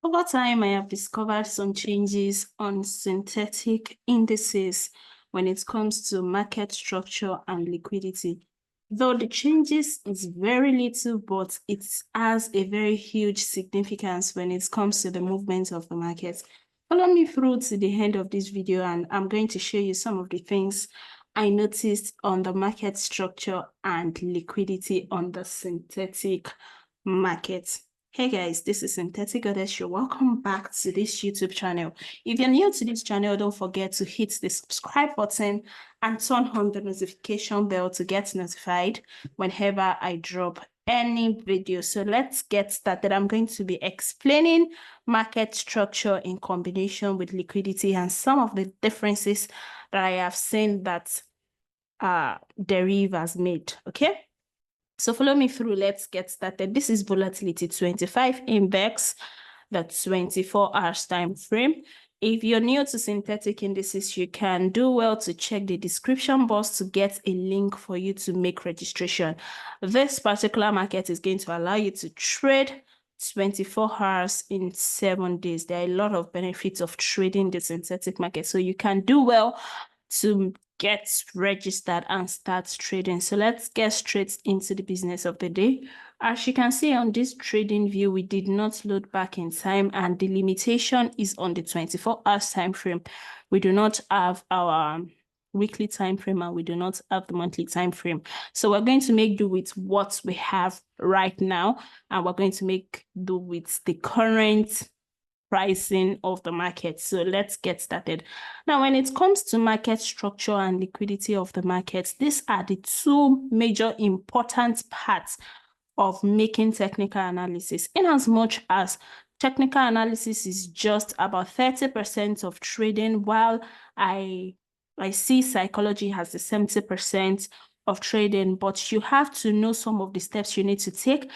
Over time, I have discovered some changes on synthetic indices when it comes to market structure and liquidity. Though the changes is very little, but it has a very huge significance when it comes to the movement of the market. Follow me through to the end of this video, and I'm going to show you some of the things I noticed on the market structure and liquidity on the synthetic market. Hey guys, this is Synthetic Goddess. Welcome back to this YouTube channel. If you're new to this channel, don't forget to hit the subscribe button and turn on the notification bell to get notified whenever I drop any video. So let's get started. I'm going to be explaining market structure in combination with liquidity and some of the differences that I have seen that Deriv has made. Okay. So follow me through. Let's get started. This is volatility 25 index, the 24 hours time frame. If you're new to synthetic indices, you can do well to check the description box to get a link for you to make registration. This particular market is going to allow you to trade 24 hours in 7 days. There are a lot of benefits of trading the synthetic market, so you can do well to get registered and start trading. So let's get straight into the business of the day. As you can see on this trading view, we did not load back in time, and the limitation is on the 24 hours time frame. We do not have our weekly time frame, and we do not have the monthly time frame. So we're going to make do with what we have right now, and we're going to make do with the current pricing of the market. So let's get started. Now, when it comes to market structure and liquidity of the markets, these are the two major important parts of making technical analysis, in as much as technical analysis is just about 30% of trading, while I see psychology has the 70% of trading. But you have to know some of the steps you need to take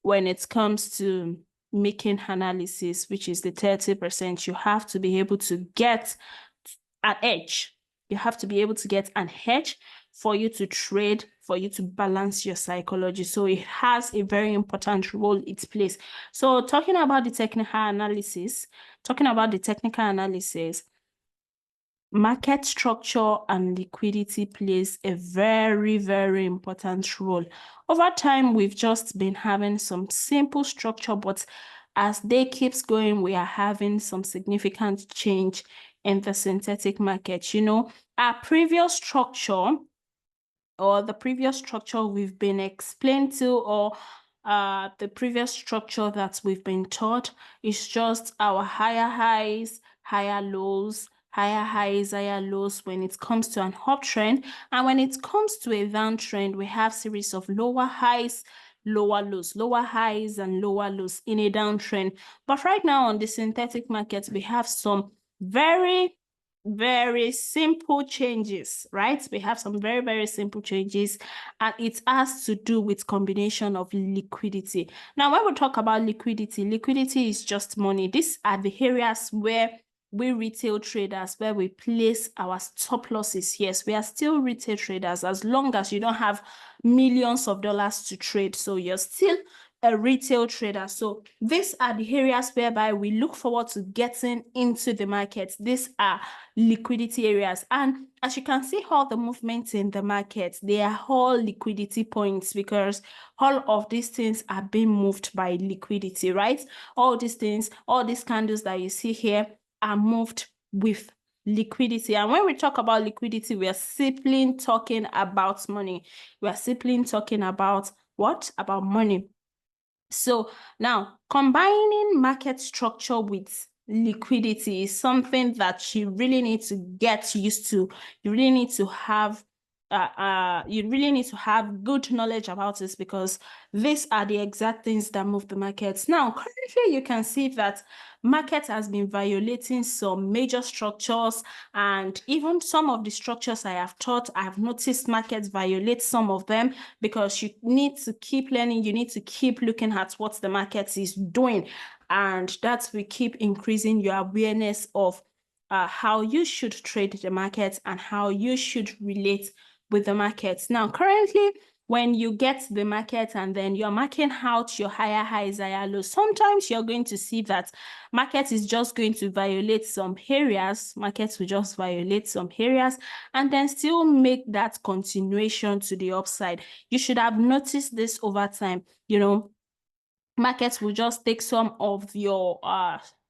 when it comes to making analysis, which is the 30%. You have to be able to get an edge. You have to be able to get an edge for you to trade, for you to balance your psychology. So it has a very important role it plays. So talking about the technical analysis, market structure and liquidity plays a very, very important role. Over time, we've just been having some simple structure, but as day keeps going, we are having some significant change in the synthetic market. You know, our previous structure, or the previous structure we've been explained to, or the previous structure that we've been taught, is just our higher highs, higher lows, higher highs, higher lows when it comes to an uptrend. And when it comes to a downtrend, we have series of lower highs, lower lows, lower highs and lower lows in a downtrend. But right now on the synthetic market, we have some very simple changes, right? We have some very simple changes, and it has to do with combination of liquidity. Now, when we talk about liquidity is just money. These are the areas where we retail traders, where we place our stop losses. Yes, we are still retail traders as long as you don't have millions of dollars to trade. So you're still a retail trader. So these are the areas whereby we look forward to getting into the market. These are liquidity areas. And as you can see, all the movements in the market, they are all liquidity points, because all of these things are being moved by liquidity, right? All these things, all these candles that you see here are moved with liquidity. And when we talk about liquidity, we are simply talking about money. We are simply talking about what? About money. So now, combining market structure with liquidity is something that you really need to get used to. You really need to have good knowledge about this, because these are the exact things that move the markets. Now, currently, you can see that market has been violating some major structures, and even some of the structures I have taught, I have noticed markets violate some of them, because you need to keep learning. You need to keep looking at what the market is doing, and that will keep increasing your awareness of how you should trade the market and how you should relate with the markets. Now, currently, when you get the market and then you're marking out your higher highs, higher lows, sometimes you're going to see that market is just going to violate some areas. Markets will just violate some areas and then still make that continuation to the upside. You should have noticed this over time. You know, markets will just take some of your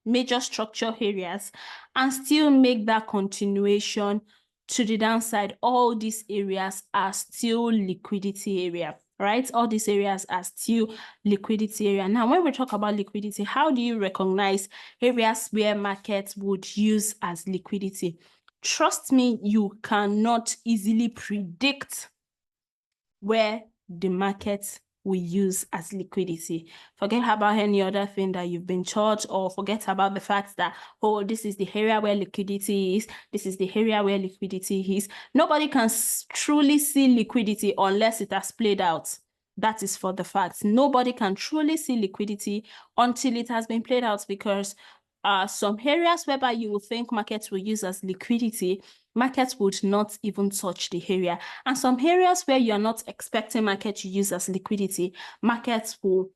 major structure areas and still make that continuation to the downside. All these areas are still liquidity area, right? All these areas are still liquidity area. Now, when we talk about liquidity, how do you recognize areas where markets would use as liquidity? Trust me, you cannot easily predict where the market we use as liquidity. Forget about any other thing that you've been taught, or forget about the fact that, oh, this is the area where liquidity is, this is the area where liquidity is. Nobody can truly see liquidity unless it has played out. That is for the fact. Nobody can truly see liquidity until it has been played out, because some areas whereby you will think markets will use as liquidity, markets would not even touch the area. And some areas where you're not expecting market to use as liquidity, markets will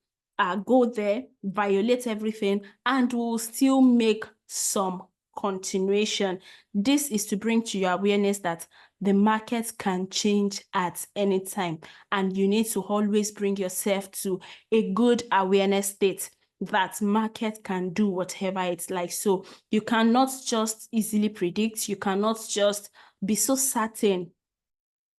go there, violate everything, and will still make some continuation. This is to bring to your awareness that the market can change at any time, and you need to always bring yourself to a good awareness state that market can do whatever it's like. So you cannot just easily predict. You cannot just be so certain.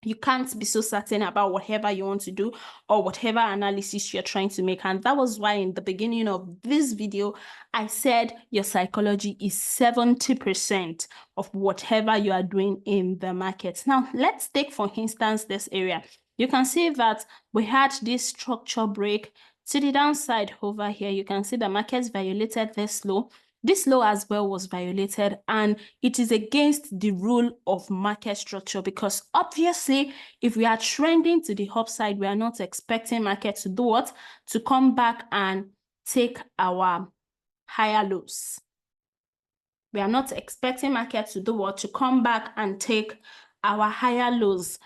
You can't be so certain about whatever you want to do or whatever analysis you're trying to make. And that was why in the beginning of this video, I said your psychology is 70% of whatever you are doing in the market. Now, let's take, for instance, this area. You can see that we had this structure break to the downside over here. You can see the markets violated this low. This low as well was violated, and it is against the rule of market structure, because obviously if we are trending to the upside, we are not expecting market to do what? To come back and take our higher lows. We are not expecting market to do what? To come back and take our higher lows.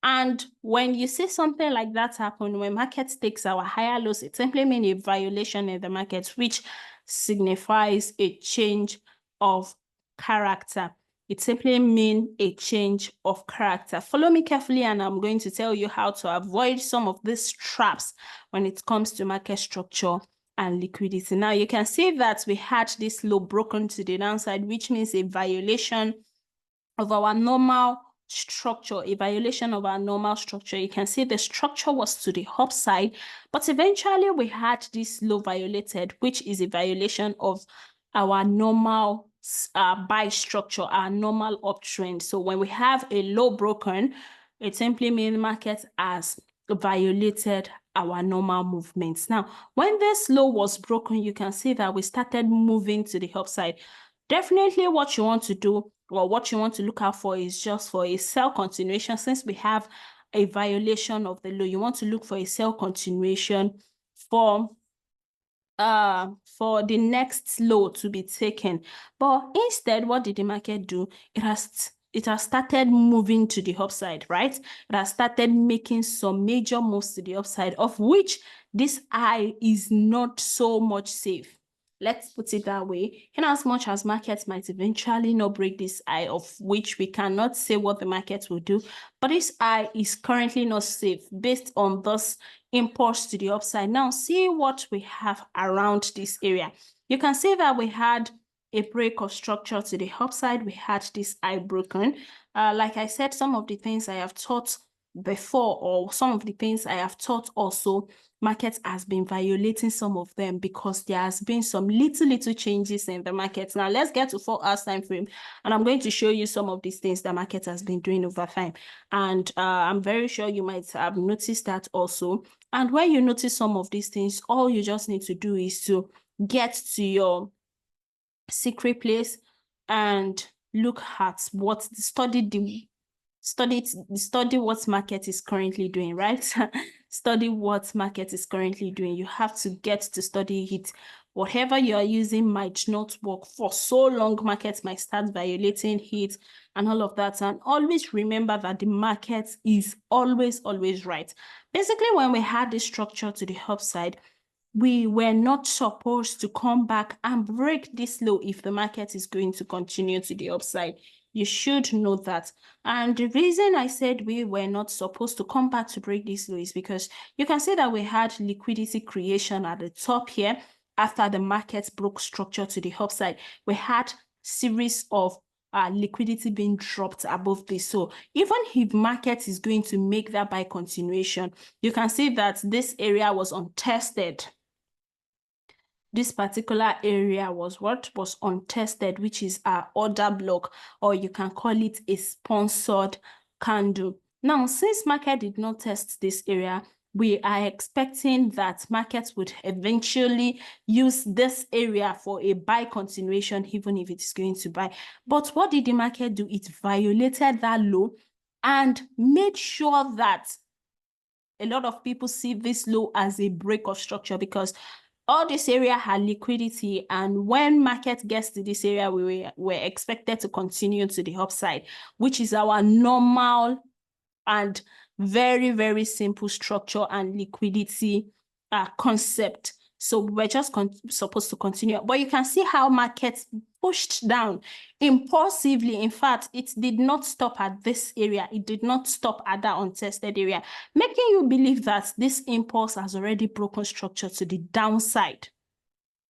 And when you see something like that happen, when market takes our higher lows, it simply means a violation in the market, which signifies a change of character. It simply means a change of character. Follow me carefully, and I'm going to tell you how to avoid some of these traps when it comes to market structure and liquidity. Now, you can see that we had this low broken to the downside, which means a violation of our normal structure, a violation of our normal structure. You can see the structure was to the upside, but eventually we had this low violated, which is a violation of our normal buy structure, our normal uptrend. So when we have a low broken, it simply means market has violated our normal movements. Now, when this low was broken, you can see that we started moving to the upside. Definitely what you want to do, or what you want to look out for, is just for a sell continuation. Since we have a violation of the low, you want to look for a sell continuation for the next low to be taken. But instead, what did the market do? It has started moving to the upside, right? It has started making some major moves to the upside, of which this high is not so much safe. Let's put it that way. In as much as markets might eventually not break this high, of which we cannot say what the market will do, but this high is currently not safe based on this impulse to the upside. Now, see what we have around this area. You can see that we had a break of structure to the upside. We had this high broken. Like I said, some of the things I have taught before, or some of the things I have taught also, market has been violating some of them because there has been some little changes in the market. Now let's get to 4 hours time frame, and I'm going to show you some of these things the market has been doing over time. And I'm very sure you might have noticed that also. And when you notice some of these things, all you just need to do is to get to your secret place and look at what study what market is currently doing, right? Study what market is currently doing. You have to get to study it Whatever you are using might not work for so long. Markets might start violating it and all of that. And always remember that the market is always right. Basically, when we had this structure to the upside, we were not supposed to come back and break this low if the market is going to continue to the upside. You should know that. And the reason I said we were not supposed to come back to break this low is because you can see that we had liquidity creation at the top here. After the market broke structure to the upside, we had series of liquidity being dropped above this. So even if market is going to make that by continuation, you can see that this area was untested. This particular area was what was untested, which is our order block, or you can call it a sponsored candle. Now, since market did not test this area, we are expecting that markets would eventually use this area for a buy continuation, even if it is going to buy. But what did the market do? It violated that low and made sure that a lot of people see this low as a break of structure, because all this area had liquidity, and when market gets to this area, we were expected to continue to the upside, which is our normal and very, very simple structure and liquidity concept. So we're just supposed to continue. But you can see how markets pushed down impulsively. In fact, it did not stop at this area. It did not stop at that untested area, making you believe that this impulse has already broken structure to the downside,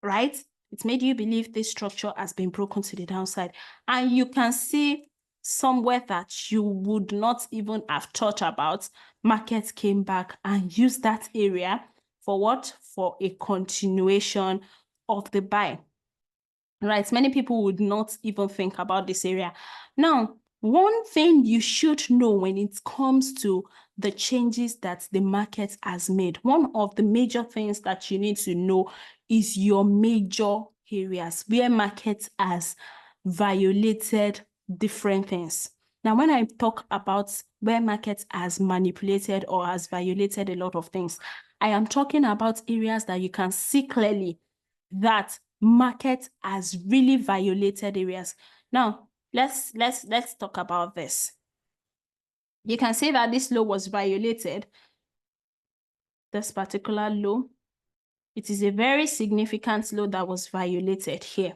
right? It made you believe this structure has been broken to the downside. And you can see somewhere that you would not even have thought about, markets came back and used that area for what? For a continuation of the buy, right? Many people would not even think about this area. Now, one thing you should know when it comes to the changes that the market has made, one of the major things that you need to know is your major areas where market has violated different things. Now, when I talk about where market has manipulated or has violated a lot of things, I am talking about areas that you can see clearly that market has really violated areas. Now, let's talk about this. You can see that this low was violated, this particular low. It is a very significant low that was violated here.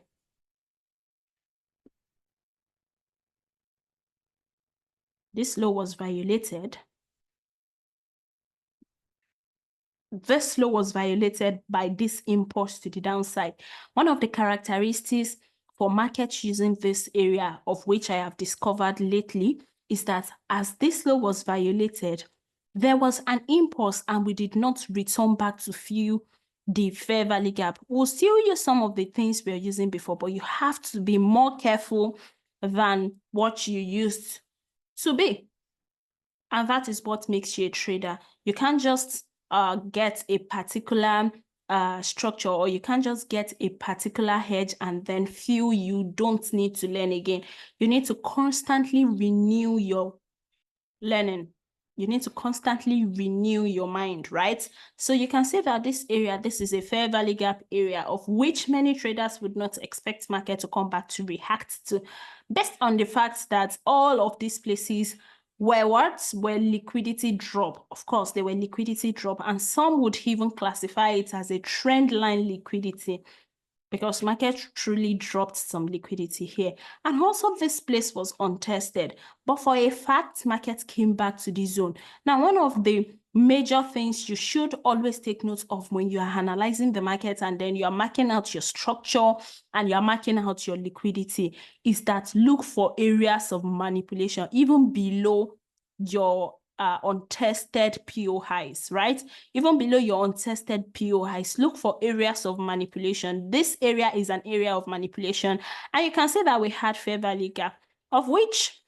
This low was violated. This low was violated by this impulse to the downside. One of the characteristics for markets using this area, of which I have discovered lately, is that as this low was violated, there was an impulse and we did not return back to fill the fair value gap. We'll still use some of the things we were using before, but you have to be more careful than what you used to be. And that is what makes you a trader. You can't just get a particular structure, or you can't just get a particular hedge and then feel you don't need to learn again. You need to constantly renew your learning. You need to constantly renew your mind, right? So you can see that this area, this is a fair value gap area of which many traders would not expect market to come back to react to, based on the fact that all of these places were what? Were liquidity drop. Of course, they were liquidity drop, and some would even classify it as a trend line liquidity, because market truly dropped some liquidity here. And also this place was untested, but for a fact, market came back to the zone. Now, one of the major things you should always take note of when you are analyzing the market and then you are marking out your structure and you are marking out your liquidity is that look for areas of manipulation, even below your untested PO highs, right? Even below your untested PO highs, look for areas of manipulation. This area is an area of manipulation. And you can see that we had fair value gap, of which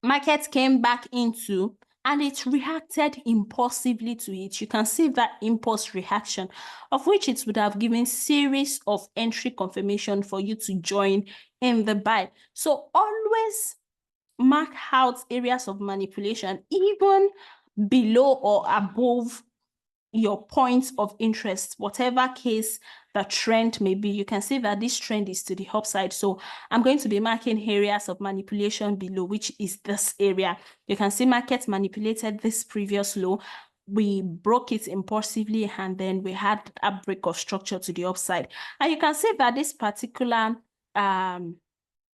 market came back into, and it reacted impulsively to it. You can see that impulse reaction, of which it would have given series of entry confirmation for you to join in the buy. So always mark out areas of manipulation, even below or above your points of interest, whatever case the trend may be. You can see that this trend is to the upside. So I'm going to be marking areas of manipulation below, which is this area. You can see market manipulated this previous low. We broke it impulsively, and then we had a break of structure to the upside. And you can see that this particular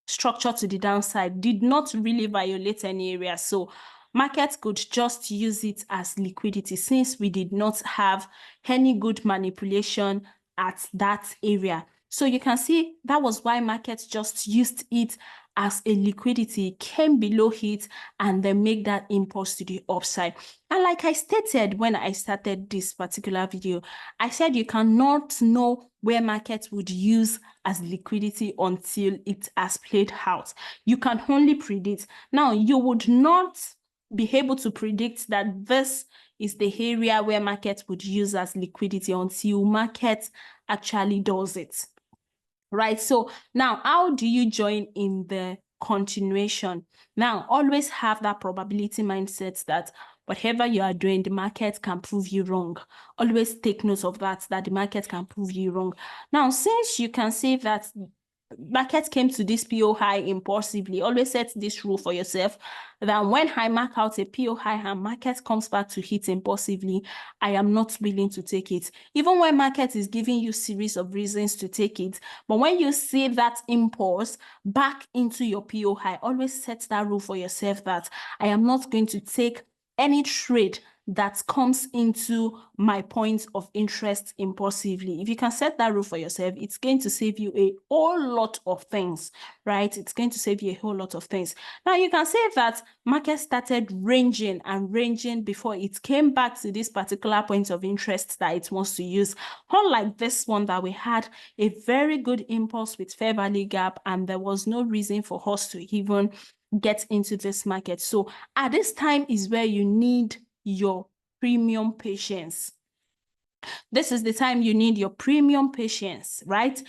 structure to the downside did not really violate any area. So market could just use it as liquidity, since we did not have any good manipulation at that area. So you can see that was why market just used it as a liquidity, came below it, and then make that impulse to the upside. And like I stated when I started this particular video, I said you cannot know where market would use as liquidity until it has played out. You can only predict. Now, you would not be able to predict that this is the area where market would use as liquidity until market actually does it. Right? So now, how do you join in the continuation? Now, always have that probability mindset that whatever you are doing, the market can prove you wrong. Always take note of that the market can prove you wrong. Now, since you can see that market came to this PO high impulsively, always set this rule for yourself that when I mark out a PO high and market comes back to hit impulsively, I am not willing to take it. Even when market is giving you series of reasons to take it, but when you see that impulse back into your PO high, always set that rule for yourself that I am not going to take any trade that comes into my point of interest impulsively. If you can set that rule for yourself, it's going to save you a whole lot of things, right? It's going to save you a whole lot of things. Now, you can say that market started ranging and ranging before it came back to this particular point of interest that it wants to use. Unlike this one that we had a very good impulse with fair value gap, and there was no reason for us to even get into this market. So at this time is where you need your premium patience. This is the time you need your premium patience, right?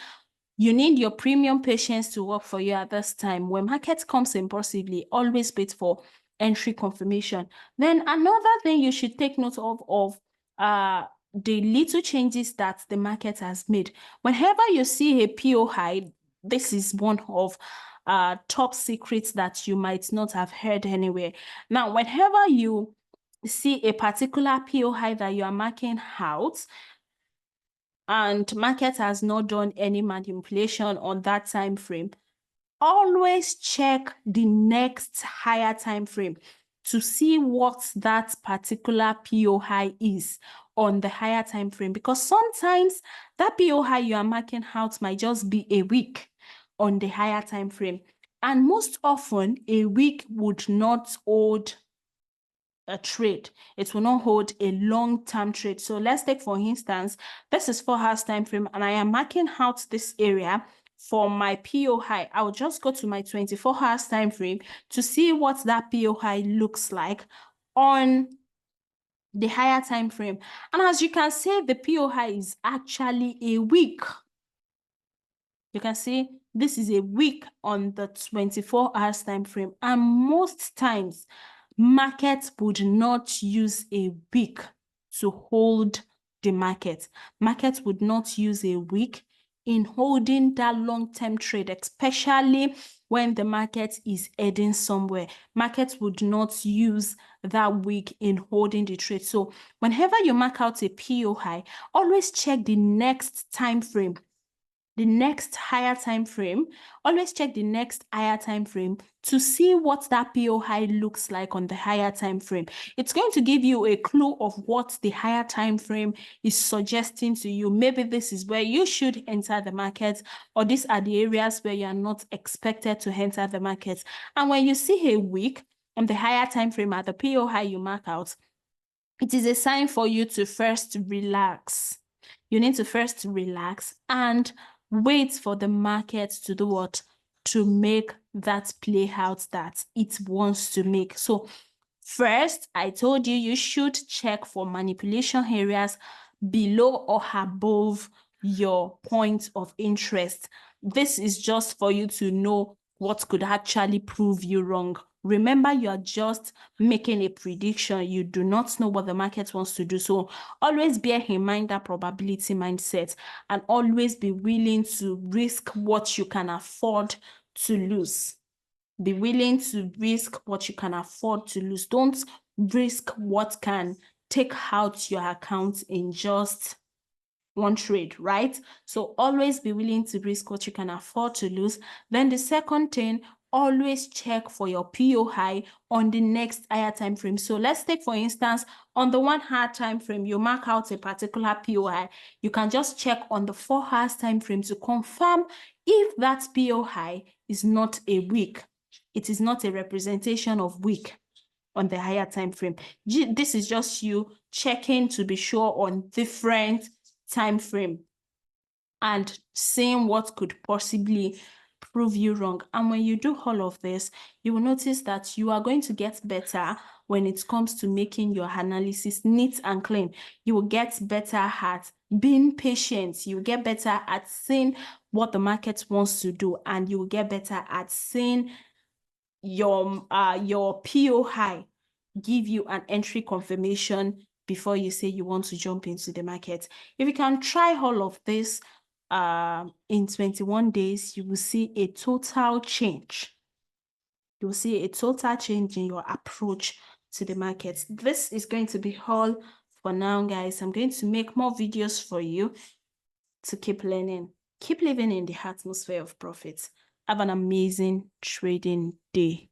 You need your premium patience to work for you at this time. When market comes impulsively, always wait for entry confirmation. Then another thing you should take note of the little changes that the market has made. Whenever you see a PO high, this is one of top secrets that you might not have heard anywhere. Now, whenever you see a particular PO high that you are marking out, and market has not done any manipulation on that time frame, always check the next higher time frame to see what that particular PO high is on the higher time frame, because sometimes that PO high you are marking out might just be a week on the higher time frame, and most often a week would not hold a trade. It will not hold a long-term trade. So let's take, for instance, this is 4 hours time frame, and I am marking out this area for my PO high. I'll just go to my 24 hours time frame to see what that PO high looks like on the higher time frame. And as you can see, the PO high is actually a week. You can see this is a week on the 24 hours time frame, and most times market would not use a week to hold the market. Market would not use a week in holding that long-term trade, especially when the market is heading somewhere. Market would not use that week in holding the trade. So whenever you mark out a PO high, always check the next time frame, the next higher time frame. Always check the next higher time frame to see what that PO high looks like on the higher time frame. It's going to give you a clue of what the higher time frame is suggesting to you. Maybe this is where you should enter the market, or these are the areas where you are not expected to enter the market. And when you see a week on the higher time frame at the PO high you mark out, it is a sign for you to first relax. You need to first relax and wait for the market to do what? To make that play out that it wants to make. So first, I told you, you should check for manipulation areas below or above your point of interest. This is just for you to know what could actually prove you wrong. Remember, you are just making a prediction. You do not know what the market wants to do. So always bear in mind that probability mindset, and always be willing to risk what you can afford to lose. Be willing to risk what you can afford to lose. Don't risk what can take out your account in just one trade, right? So always be willing to risk what you can afford to lose. Then the second thing, always check for your PO high on the next higher time frame. So let's take, for instance, on the 1 hour time frame, you mark out a particular PO high. You can just check on the 4 hours time frame to confirm if that PO high is not a wick. It is not a representation of wick on the higher time frame. This is just you checking to be sure on different time frame and seeing what could possibly prove you wrong. And when you do all of this, you will notice that you are going to get better when it comes to making your analysis neat and clean. You will get better at being patient. You will get better at seeing what the market wants to do, and you will get better at seeing your PO high give you an entry confirmation before you say you want to jump into the market. If you can try all of this in 21 days, you will see a total change. You will see a total change in your approach to the market. This is going to be all for now, guys. I'm going to make more videos for you to keep learning. Keep living in the atmosphere of profits. Have an amazing trading day.